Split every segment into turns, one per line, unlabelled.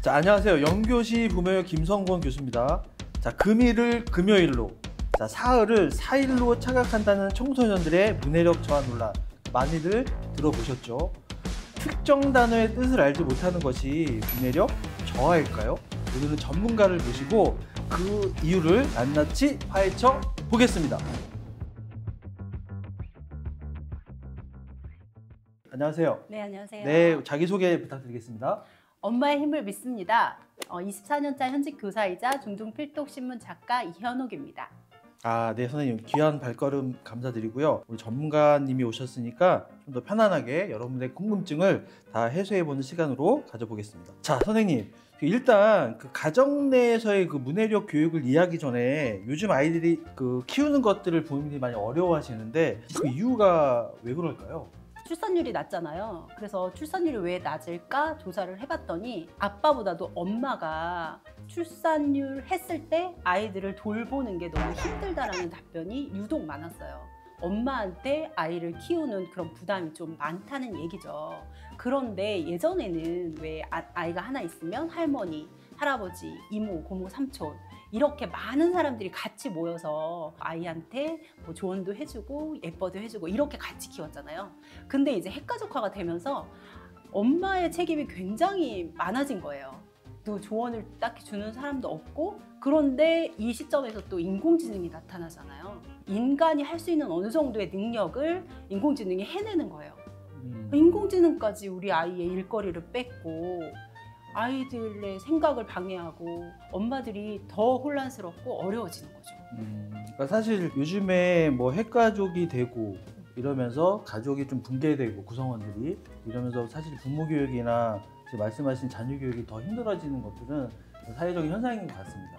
자, 안녕하세요. 영교시 부모의 김성곤 교수입니다. 자, 금일을 금요일로, 자, 사흘을 사일로 착각한다는 청소년들의 문해력 저하 논란, 많이들 들어보셨죠? 특정 단어의 뜻을 알지 못하는 것이 문해력 저하일까요? 오늘은 전문가를 모시고 그 이유를 낱낱이 파헤쳐 보겠습니다. 안녕하세요.
네, 안녕하세요.
네, 자기소개 부탁드리겠습니다.
엄마의 힘을 믿습니다. 24년차 현직 교사이자 중등필독신문 작가 이현옥입니다.
아, 네, 선생님. 귀한 발걸음 감사드리고요. 우리 전문가님이 오셨으니까 좀 더 편안하게 여러분의 궁금증을 다 해소해보는 시간으로 가져보겠습니다. 자, 선생님. 일단 그 가정 내에서의 그 문해력 교육을 이해하기 전에 요즘 아이들이 그 키우는 것들을 부모님들이 많이 어려워하시는데 그 이유가 왜 그럴까요?
출산율이 낮잖아요. 그래서 출산율이 왜 낮을까 조사를 해봤더니 아빠보다도 엄마가 출산율 했을 때 아이들을 돌보는 게 너무 힘들다라는 답변이 유독 많았어요. 엄마한테 아이를 키우는 그런 부담이 좀 많다는 얘기죠. 그런데 예전에는 왜 아이가 하나 있으면 할머니, 할아버지, 이모, 고모, 삼촌 이렇게 많은 사람들이 같이 모여서 아이한테 뭐 조언도 해주고 예뻐도 해주고 이렇게 같이 키웠잖아요. 근데 이제 핵가족화가 되면서 엄마의 책임이 굉장히 많아진 거예요. 또 조언을 딱히 주는 사람도 없고, 그런데 이 시점에서 또 인공지능이 나타나잖아요. 인간이 할 수 있는 어느 정도의 능력을 인공지능이 해내는 거예요. 인공지능까지 우리 아이의 일거리를 뺏고 아이들의 생각을 방해하고 엄마들이 더 혼란스럽고 어려워지는 거죠.
그러니까 사실 요즘에 뭐 핵가족이 되고 이러면서 가족이 좀 붕괴되고 구성원들이 이러면서 사실 부모 교육이나 지금 말씀하신 자녀 교육이 더 힘들어지는 것들은 사회적인 현상인 것 같습니다.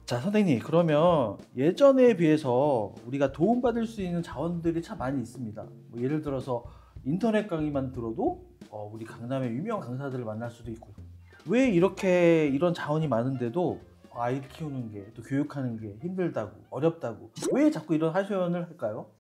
자, 선생님, 그러면 예전에 비해서 우리가 도움받을 수 있는 자원들이 참 많이 있습니다. 뭐 예를 들어서 인터넷 강의만 들어도 우리 강남의 유명 강사들을 만날 수도 있고요. 왜 이렇게 이런 자원이 많은데도 아이를 키우는 게, 또 교육하는 게 힘들다고, 어렵다고, 왜 자꾸 이런 하소연을 할까요?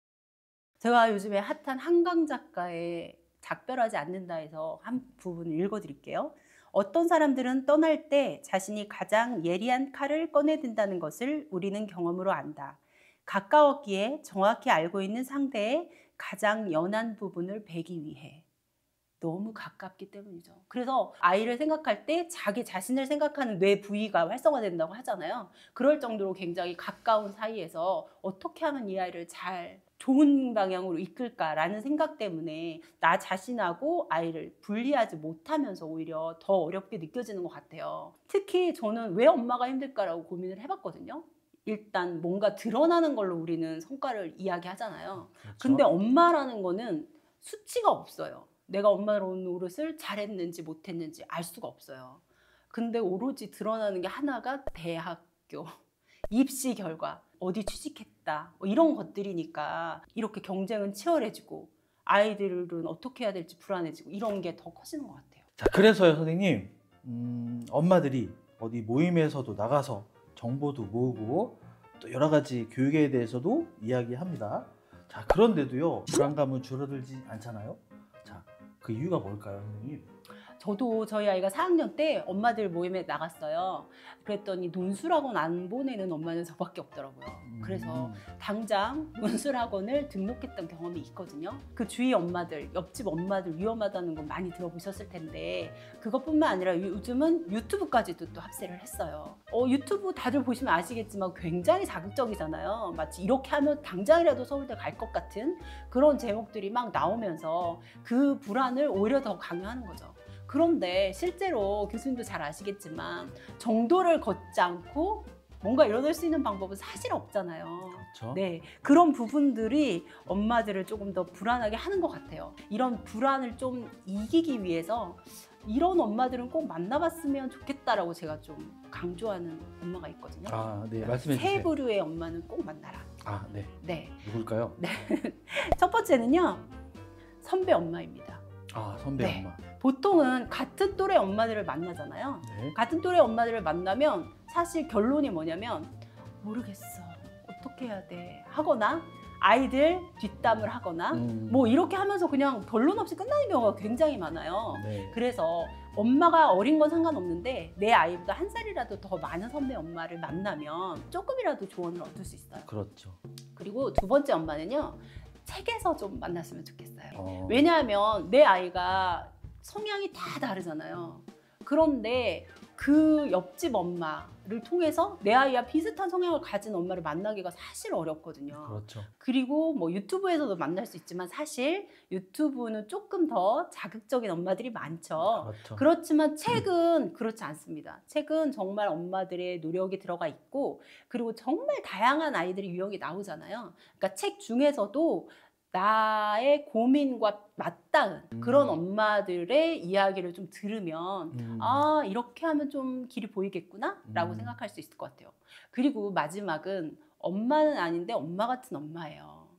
제가 요즘에 핫한 한강 작가의 작별하지 않는다에서 한 부분을 읽어드릴게요. 어떤 사람들은 떠날 때 자신이 가장 예리한 칼을 꺼내든다는 것을 우리는 경험으로 안다. 가까웠기에 정확히 알고 있는 상대의 가장 연한 부분을 베기 위해. 너무 가깝기 때문이죠. 그래서 아이를 생각할 때 자기 자신을 생각하는 뇌 부위가 활성화된다고 하잖아요. 그럴 정도로 굉장히 가까운 사이에서 어떻게 하면 이 아이를 잘 좋은 방향으로 이끌까라는 생각 때문에 나 자신하고 아이를 분리하지 못하면서 오히려 더 어렵게 느껴지는 것 같아요. 특히 저는 왜 엄마가 힘들까라고 고민을 해봤거든요. 일단 뭔가 드러나는 걸로 우리는 성과를 이야기하잖아요.
그렇죠.
근데 엄마라는 거는 수치가 없어요. 내가 엄마로 노릇을 잘했는지 못했는지 알 수가 없어요. 근데 오로지 드러나는 게 하나가 대학교, 입시 결과, 어디 취직했다 뭐 이런 것들이니까 이렇게 경쟁은 치열해지고 아이들은 어떻게 해야 될지 불안해지고 이런 게 더 커지는 것 같아요.
자, 그래서요, 선생님, 엄마들이 어디 모임에서도 나가서 정보도 모으고 또 여러 가지 교육에 대해서도 이야기합니다. 자, 그런데도요, 불안감은 줄어들지 않잖아요. 자, 그 이유가 뭘까요, 선생님?
저도 저희 아이가 4학년 때 엄마들 모임에 나갔어요. 그랬더니 논술학원 안 보내는 엄마는 저밖에 없더라고요. 그래서 당장 논술학원을 등록했던 경험이 있거든요. 그 주위 엄마들, 옆집 엄마들 위험하다는 건 많이 들어보셨을 텐데 그것뿐만 아니라 요즘은 유튜브까지도 또 합세를 했어요. 유튜브 다들 보시면 아시겠지만 굉장히 자극적이잖아요. 마치 이렇게 하면 당장이라도 서울대 갈 것 같은 그런 제목들이 막 나오면서 그 불안을 오히려 더 강요하는 거죠. 그런데 실제로 교수님도 잘 아시겠지만 정도를 걷지 않고 뭔가 이뤄낼 수 있는 방법은 사실 없잖아요.
그렇죠.
네, 그런 부분들이 엄마들을 조금 더 불안하게 하는 것 같아요. 이런 불안을 좀 이기기 위해서 이런 엄마들은 꼭 만나봤으면 좋겠다라고 제가 좀 강조하는 엄마가 있거든요.
아, 네, 말씀해 주세요.
세 부류의 엄마는 꼭 만나라.
아, 네.
네.
누굴까요?
네. 첫 번째는요, 선배 엄마입니다.
아, 선배
네.
엄마.
보통은 같은 또래 엄마들을 만나잖아요.
네.
같은 또래 엄마들을 만나면 사실 결론이 뭐냐면 모르겠어, 어떻게 해야 돼 하거나 아이들 뒷담을 하거나 뭐 이렇게 하면서 그냥 결론 없이 끝나는 경우가 굉장히 많아요.
네.
그래서 엄마가 어린 건 상관없는데 내 아이보다 한 살이라도 더 많은 선배 엄마를 만나면 조금이라도 조언을 얻을 수 있어요.
그렇죠.
그리고 두 번째 엄마는요. 책에서 좀 만났으면 좋겠어요.
어.
왜냐하면 내 아이가 성향이 다 다르잖아요. 그런데 그 옆집 엄마를 통해서 내 아이와 비슷한 성향을 가진 엄마를 만나기가 사실 어렵거든요.
그렇죠.
그리고 뭐 유튜브에서도 만날 수 있지만 사실 유튜브는 조금 더 자극적인 엄마들이 많죠.
그렇죠.
그렇지만 책은 그렇지 않습니다. 책은 정말 엄마들의 노력이 들어가 있고 그리고 정말 다양한 아이들의 유형이 나오잖아요. 그러니까 책 중에서도 나의 고민과 맞닿은 그런 엄마들의 이야기를 좀 들으면 아 이렇게 하면 좀 길이 보이겠구나 라고 생각할 수 있을 것 같아요. 그리고 마지막은 엄마는 아닌데 엄마 같은 엄마예요.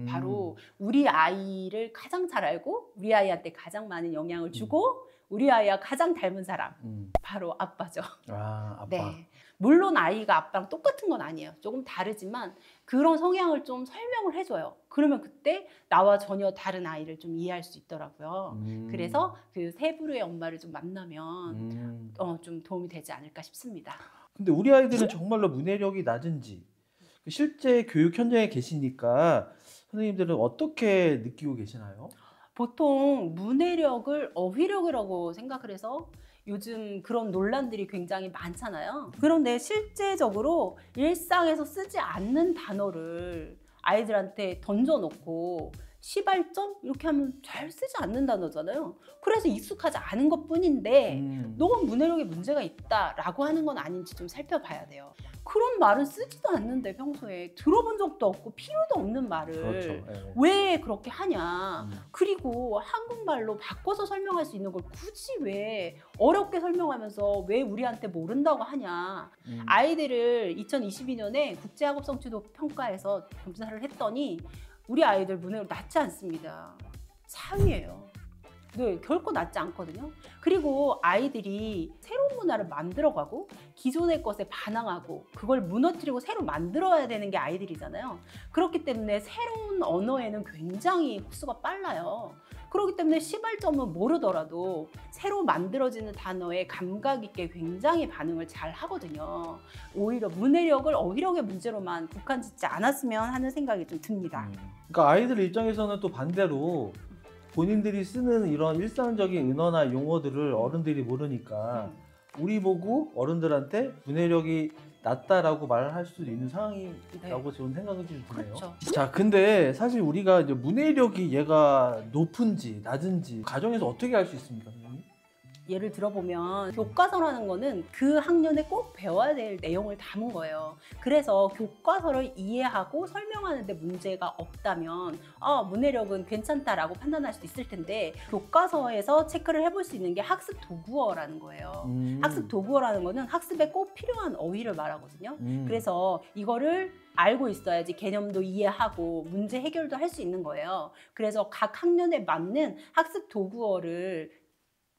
바로 우리 아이를 가장 잘 알고 우리 아이한테 가장 많은 영향을 주고 우리 아이와 가장 닮은 사람 바로 아빠죠.
아, 아빠.
네. 물론 아이가 아빠랑 똑같은 건 아니에요. 조금 다르지만 그런 성향을 좀 설명을 해줘요. 그러면 그때 나와 전혀 다른 아이를 좀 이해할 수 있더라고요. 그래서 그 세 부류의 엄마를 좀 만나면 좀 도움이 되지 않을까 싶습니다.
근데 우리 아이들은 정말로 문해력이 낮은지 실제 교육 현장에 계시니까 선생님들은 어떻게 느끼고 계시나요?
보통 문해력을 어휘력이라고 생각을 해서 요즘 그런 논란들이 굉장히 많잖아요. 그런데 실제적으로 일상에서 쓰지 않는 단어를 아이들한테 던져놓고 시발점 이렇게 하면 잘 쓰지 않는 단어잖아요. 그래서 익숙하지 않은 것뿐인데 너무 문해력에 문제가 있다라고 하는 건 아닌지 좀 살펴봐야 돼요. 그런 말은 쓰지도 않는데 평소에 들어본 적도 없고 필요도 없는 말을
그렇죠. 네.
왜 그렇게 하냐. 그리고 한국말로 바꿔서 설명할 수 있는 걸 굳이 왜 어렵게 설명하면서 왜 우리한테 모른다고 하냐. 아이들을 2022년에 국제학업 성취도 평가에서 검사를 했더니 우리 아이들 문해력 낮지 않습니다. 상위예요. 네, 결코 낮지 않거든요. 그리고 아이들이 새로운 문화를 만들어가고 기존의 것에 반항하고 그걸 무너뜨리고 새로 만들어야 되는 게 아이들이잖아요. 그렇기 때문에 새로운 언어에는 굉장히 흡수가 빨라요. 그렇기 때문에 시발점은 모르더라도 새로 만들어지는 단어에 감각 있게 굉장히 반응을 잘 하거든요. 오히려 문해력을 어휘력의 문제로만 국한짓지 않았으면 하는 생각이 좀 듭니다.
그러니까 아이들 입장에서는 또 반대로 본인들이 쓰는 이런 일상적인 은어나 용어들을 어른들이 모르니까 우리 보고 어른들한테 문해력이 낮다라고 말을 할 수도 있는 상황이라고 저는 생각이 좀 드네요.
그렇죠.
자, 근데 사실 우리가 이제 문해력이 얘가 높은지 낮은지 가정에서 어떻게 알 수 있습니까, 선생님?
예를 들어보면 교과서라는 거는 그 학년에 꼭 배워야 될 내용을 담은 거예요. 그래서 교과서를 이해하고 설명하는데 문제가 없다면 문해력은 괜찮다라고 판단할 수 있을 텐데 교과서에서 체크를 해볼 수 있는 게 학습 도구어라는 거예요. 학습 도구어라는 거는 학습에 꼭 필요한 어휘를 말하거든요. 그래서 이거를 알고 있어야지 개념도 이해하고 문제 해결도 할 수 있는 거예요. 그래서 각 학년에 맞는 학습 도구어를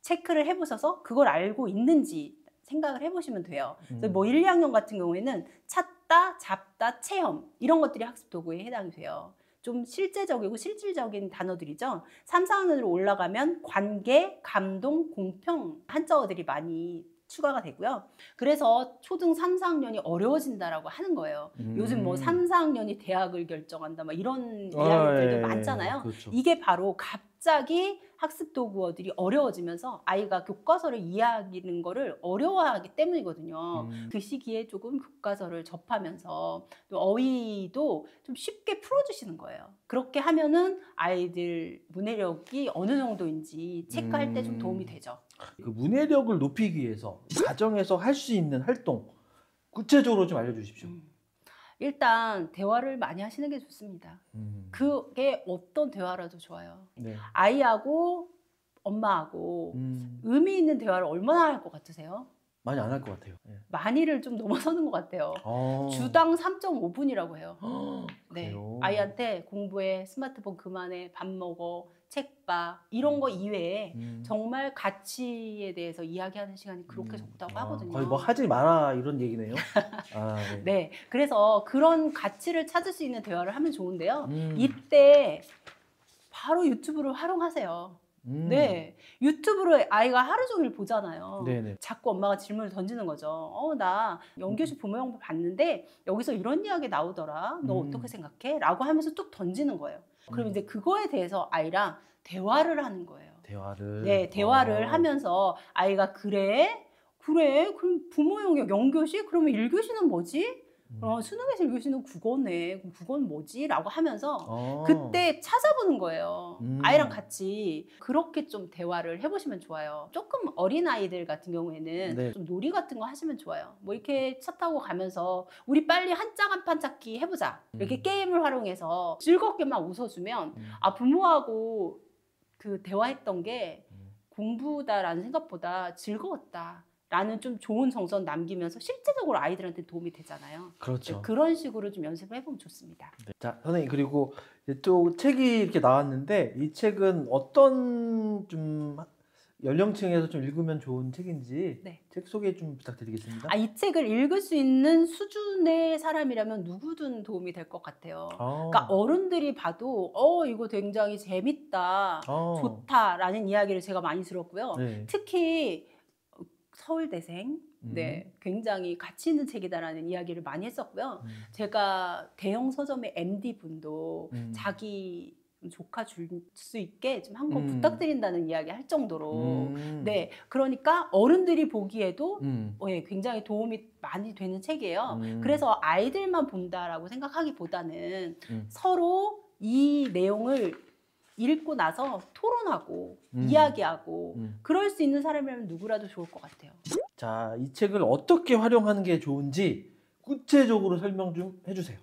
체크를 해보셔서 그걸 알고 있는지 생각을 해보시면 돼요. 그래서 뭐 1, 2학년 같은 경우에는 찾다, 잡다, 체험 이런 것들이 학습 도구에 해당이 돼요. 좀 실제적이고 실질적인 단어들이죠. 3, 4학년으로 올라가면 관계, 감동, 공평 한자어들이 많이 추가가 되고요. 그래서 초등 3, 4학년이 어려워진다라고 하는 거예요. 요즘 뭐 3, 4학년이 대학을 결정한다 막 이런 이야기들도 많잖아요.
그렇죠.
이게 바로 갑자기 학습 도구어들이 어려워지면서 아이가 교과서를 이해하는 거를 어려워하기 때문이거든요. 그 시기에 조금 교과서를 접하면서 또 어휘도 좀 쉽게 풀어주시는 거예요. 그렇게 하면은 아이들 문해력이 어느 정도인지 체크할 때 좀 도움이 되죠.
그 문해력을 높이기 위해서 가정에서 할 수 있는 활동 구체적으로 좀 알려주십시오.
일단 대화를 많이 하시는 게 좋습니다. 그게 어떤 대화라도 좋아요.
네.
아이하고 엄마하고 의미 있는 대화를 얼마나 할 것 같으세요?
많이 안 할 것 같아요. 네.
많이를 좀 넘어서는 것 같아요. 주당 3.5분이라고 해요. 네.
그래요?
아이한테 공부해, 스마트폰 그만해, 밥 먹어, 책봐 이런 거 이외에 정말 가치에 대해서 이야기하는 시간이 그렇게 적다고 하거든요.
거의 뭐 하지 마라 이런 얘기네요. 네.
네, 그래서 그런 가치를 찾을 수 있는 대화를 하면 좋은데요. 이때 바로 유튜브를 활용하세요. 네, 유튜브로 아이가 하루 종일 보잖아요.
네네.
자꾸 엄마가 질문을 던지는 거죠. 나 영교식 부모 영부 봤는데 여기서 이런 이야기 나오더라. 너 어떻게 생각해? 라고 하면서 뚝 던지는 거예요. 그럼 이제 그거에 대해서 아이랑 대화를 하는 거예요.
대화를.
네, 대화를 하면서 아이가 그래? 그럼 부모 영역 영교식? 그러면 1교시는 뭐지? 수능에서 1교시는 국어네. 그럼 국어는 뭐지? 라고 하면서 그때 찾아보는 거예요. 아이랑 같이 그렇게 좀 대화를 해보시면 좋아요. 조금 어린 아이들 같은 경우에는
네.
좀 놀이 같은 거 하시면 좋아요. 뭐 이렇게 차 타고 가면서 우리 빨리 한 짝 한 판 찾기 해보자. 이렇게 게임을 활용해서 즐겁게 막 웃어주면 부모하고 그 대화했던 게 공부다라는 생각보다 즐거웠다. 라는 좀 좋은 정서는 남기면서 실제적으로 아이들한테 도움이 되잖아요.
그렇죠.
네, 그런 식으로 좀 연습을 해보면 좋습니다.
네. 자, 선생님 그리고 이제 또 책이 이렇게 나왔는데 이 책은 어떤 좀 연령층에서 좀 읽으면 좋은 책인지
네.
책 소개 좀 부탁드리겠습니다.
이 책을 읽을 수 있는 수준의 사람이라면 누구든 도움이 될 것 같아요. 그러니까 어른들이 봐도 이거 굉장히 재밌다, 좋다라는 이야기를 제가 많이 들었고요.
네.
특히 서울대생, 네, 굉장히 가치 있는 책이다라는 이야기를 많이 했었고요. 제가 대형 서점의 MD 분도 자기 조카 줄 수 있게 좀 한 권 부탁드린다는 이야기 할 정도로 네, 그러니까 어른들이 보기에도 예, 굉장히 도움이 많이 되는 책이에요. 그래서 아이들만 본다라고 생각하기보다는 서로 이 내용을 읽고 나서 토론하고 이야기하고 그럴 수 있는 사람이라면 누구라도 좋을 것 같아요.
자, 이 책을 어떻게 활용하는 게 좋은지 구체적으로 설명 좀 해주세요.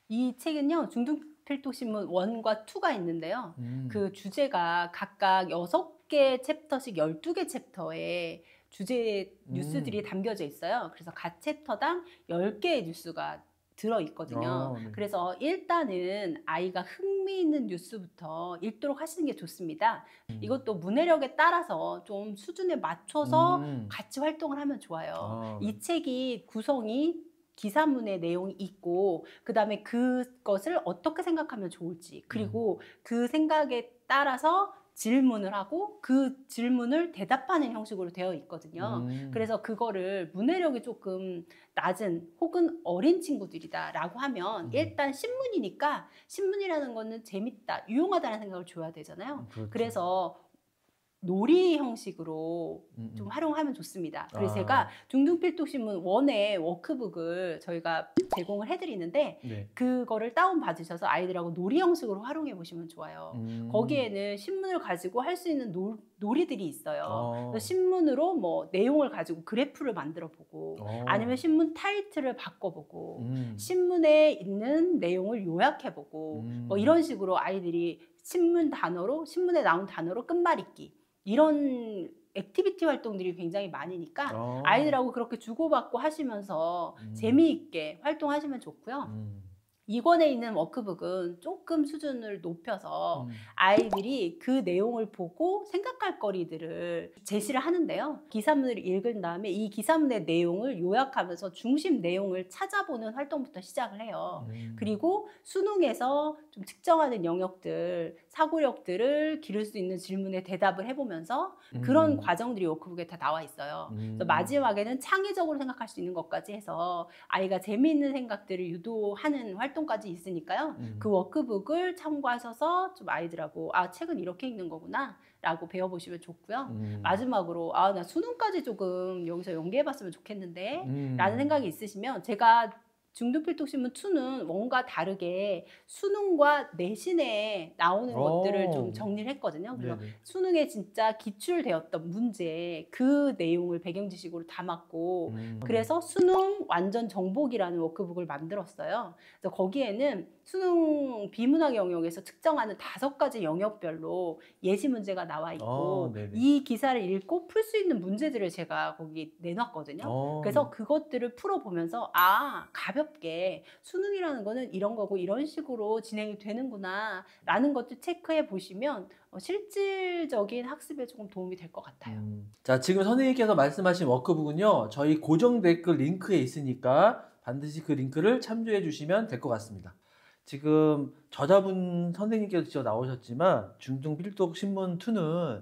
이 책은요, 중등필독신문 1과 2가 있는데요. 그 주제가 각각 6개 챕터씩 12개 챕터에 주제 뉴스들이 담겨져 있어요. 그래서 각 챕터당 10개의 뉴스가 들어있거든요.
네.
그래서 일단은 아이가 흥미있는 뉴스부터 읽도록 하시는 게 좋습니다. 이것도 문해력에 따라서 좀 수준에 맞춰서 같이 활동을 하면 좋아요. 이 책이 구성이 기사문의 내용이 있고 그 다음에 그것을 어떻게 생각하면 좋을지 그리고 그 생각에 따라서 질문을 하고 그 질문을 대답하는 형식으로 되어 있거든요. 그래서 그거를 문해력이 조금 낮은 혹은 어린 친구들이다라고 하면 일단 신문이니까 신문이라는 거는 재밌다, 유용하다는 생각을 줘야 되잖아요.
그렇죠.
그래서 놀이 형식으로 좀 활용하면 좋습니다. 그래서 제가 중등필독신문 1의 워크북을 저희가 제공을 해드리는데
네.
그거를 다운받으셔서 아이들하고 놀이 형식으로 활용해 보시면 좋아요. 거기에는 신문을 가지고 할 수 있는 놀이들이 있어요. 그래서 신문으로 뭐 내용을 가지고 그래프를 만들어 보고 아니면 신문 타이틀을 바꿔보고 신문에 있는 내용을 요약해 보고 뭐 이런 식으로 아이들이 신문에 나온 단어로 끝말잇기 이런 액티비티 활동들이 굉장히 많으니까 아이들하고 그렇게 주고받고 하시면서 재미있게 활동하시면 좋고요. 이권에 있는 워크북은 조금 수준을 높여서 아이들이 그 내용을 보고 생각할 거리들을 제시를 하는데요. 기사문을 읽은 다음에 이 기사문의 내용을 요약하면서 중심 내용을 찾아보는 활동부터 시작을 해요. 그리고 수능에서 좀 측정하는 영역들, 사고력들을 기를 수 있는 질문에 대답을 해보면서 그런 과정들이 워크북에 다 나와 있어요. 그래서 마지막에는 창의적으로 생각할 수 있는 것까지 해서 아이가 재미있는 생각들을 유도하는 활동까지 있으니까요. 그 워크북을 참고하셔서 좀 아이들하고 책은 이렇게 읽는 거구나 라고 배워보시면 좋고요. 마지막으로 나 수능까지 조금 여기서 연계해봤으면 좋겠는데 라는 생각이 있으시면 제가 중등필독신문 2는 1과 다르게 수능과 내신에 나오는 것들을 좀 정리를 했거든요. 그래서
네네.
수능에 진짜 기출되었던 문제 그 내용을 배경 지식으로 담았고 그래서 수능 완전 정복이라는 워크북을 만들었어요. 그래서 거기에는 수능 비문학 영역에서 측정하는 5가지 영역별로 예시 문제가 나와 있고
네네.
이 기사를 읽고 풀 수 있는 문제들을 제가 거기 내놨거든요. 그래서 그것들을 풀어보면서 가볍게 수능이라는 거는 이런 거고 이런 식으로 진행이 되는구나 라는 것도 체크해 보시면 실질적인 학습에 조금 도움이 될 것 같아요.
자, 지금 선생님께서 말씀하신 워크북은요, 저희 고정 댓글 링크에 있으니까 반드시 그 링크를 참조해 주시면 될 것 같습니다. 지금 저자분 선생님께서 직접 나오셨지만 중등 필독 신문 2는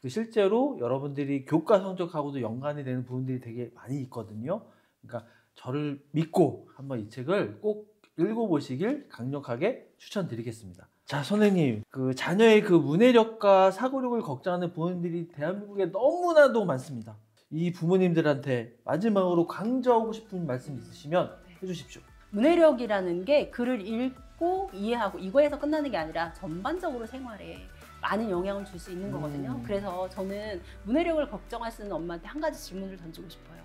그 실제로 여러분들이 교과 성적하고도 연관이 되는 부분들이 되게 많이 있거든요. 그러니까 저를 믿고 한번 이 책을 꼭 읽어보시길 강력하게 추천드리겠습니다. 자, 선생님, 그 자녀의 그 문해력과 사고력을 걱정하는 부모님들이 대한민국에 너무나도 많습니다. 이 부모님들한테 마지막으로 강조하고 싶은 말씀 있으시면 해주십시오.
문해력이라는 게 글을 읽고 이해하고 이거에서 끝나는 게 아니라 전반적으로 생활에 많은 영향을 줄 수 있는 거거든요. 그래서 저는 문해력을 걱정하시는 엄마한테 한 가지 질문을 던지고 싶어요.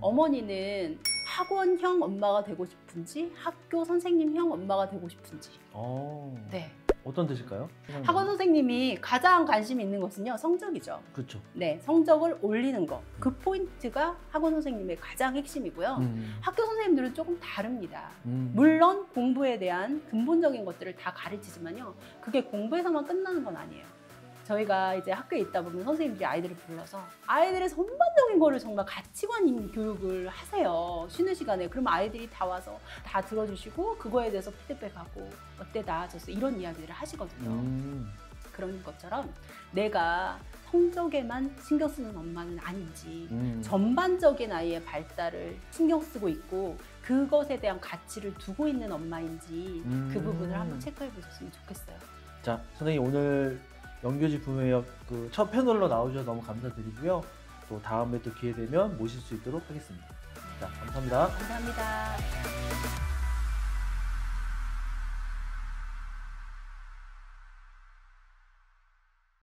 어머니는 학원형 엄마가 되고 싶은지 학교 선생님형 엄마가 되고 싶은지. 네.
어떤 뜻일까요?
학원 선생님이 가장 관심이 있는 것은요, 성적이죠.
그렇죠.
네, 성적을 올리는 거. 그 포인트가 학원 선생님의 가장 핵심이고요. 학교 선생님들은 조금 다릅니다. 물론 공부에 대한 근본적인 것들을 다 가르치지만요, 그게 공부에서만 끝나는 건 아니에요. 저희가 이제 학교에 있다 보면 선생님들이 아이들을 불러서 아이들의 전반적인 거를 정말 가치관 교육을 하세요. 쉬는 시간에. 그럼 아이들이 다 와서 다 들어주시고 그거에 대해서 피드백하고 어때 나아졌어 이런 이야기들을 하시거든요. 그런 것처럼 내가 성적에만 신경 쓰는 엄마는 아닌지 전반적인 아이의 발달을 신경 쓰고 있고 그것에 대한 가치를 두고 있는 엄마인지 그 부분을 한번 체크해 보셨으면 좋겠어요.
자, 선생님 오늘 영교지 부모역 그 첫 패널로 나오셔서 너무 감사드리고요. 또 다음에 또 기회 되면 모실 수 있도록 하겠습니다. 자, 감사합니다.
감사합니다.